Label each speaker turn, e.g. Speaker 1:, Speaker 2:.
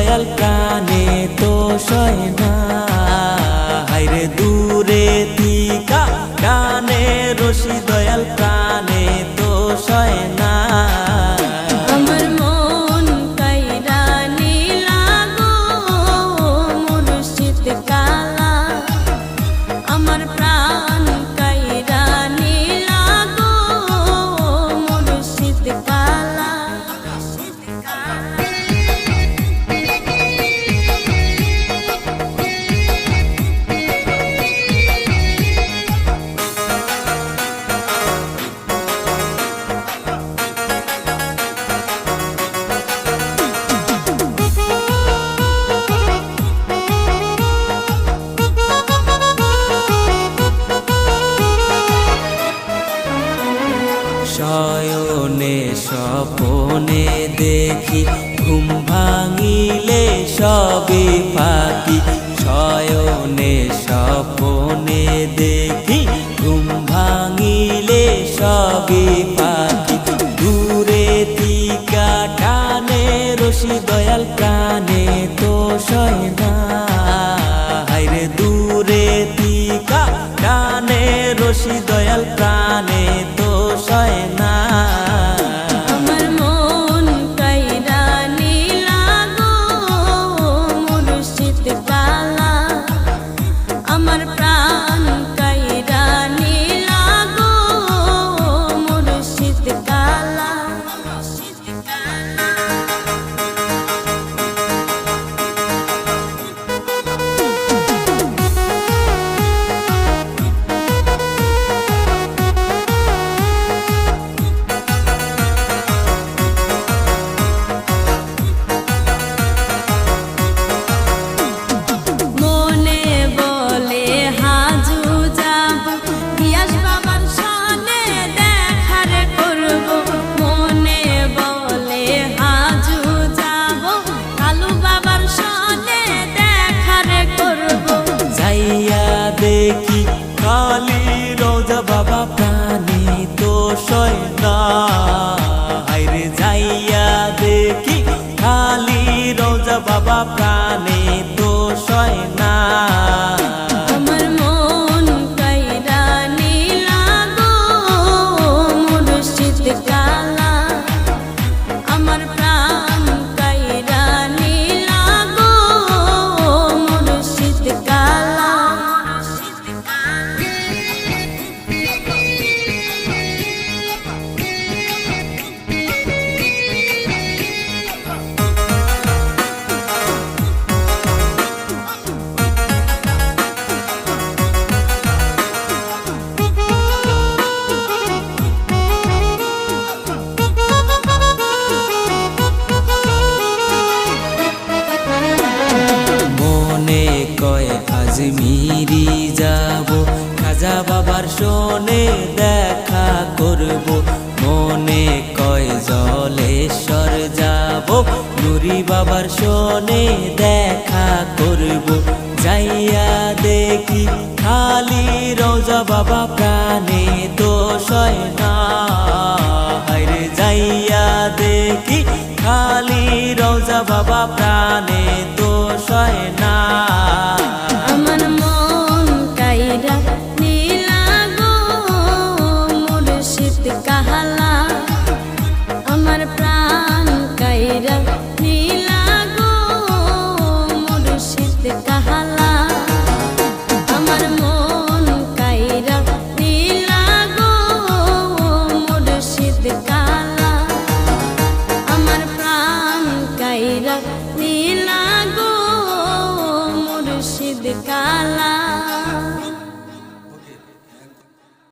Speaker 1: দয়াল প্রাণে তো সয় না। হায়রে দূরে থিকা গানে রশি দয়াল প্রাণে তো সয় না।
Speaker 2: আমার মন কাইরা নীলা গো মুর্শিদ কালা, আমার প্রাণ কাইরা নীলা গো মুর্শিদ কালা।
Speaker 1: শয়নে স্বপনে দেখি ঘুম ভাঙিলে সবে ফাঁকি। শয়নে স্বপনে দেখি ঘুম ভাঙিলে সবে ফাঁকি। দূরে থিকা টানে রশি দয়াল প্রাণে তো সয় না। হায়রে দূরে থিকা টানে রশি দয়াল প্রাণে তো সয় না।
Speaker 2: আমার মন কাইরা নীলা গো মুর্শিদ কালা, আমার প্রাণ কাইরা নীলা গো মুর্শিদ কালা। মনে বলে হাজু যাব গিয়াস বাবার সনে দেখার করব। মনে বলে হাজু যাব কালু বাবার সনে দেখার করব।
Speaker 1: যাইয়া দেখি খালি রোজা বাবা প্রাণে তো সয় না। হায়রে যাইয়া দেখি খালি রোজা বাবা প্রাণে তো সয় না।
Speaker 2: আমার মন কাইরা নীলা গো মুর্শিদ কালা, আমার প্রাণ কাইরা নীলা গো মুর্শিদ কালা।
Speaker 1: মনে কয় আজমিরি যাব খাজা বাবার সনে দেখা করব। মনে কয় জলেশ্বর যাব নুরি বাবার সনে দেখা করব। যাইয়া দেখি খালি রোজা বাবা প্রাণে তো সয় না। হায়রে যাইয়া দেখি খালি রোজা বাবা প্রাণে তো সয় না।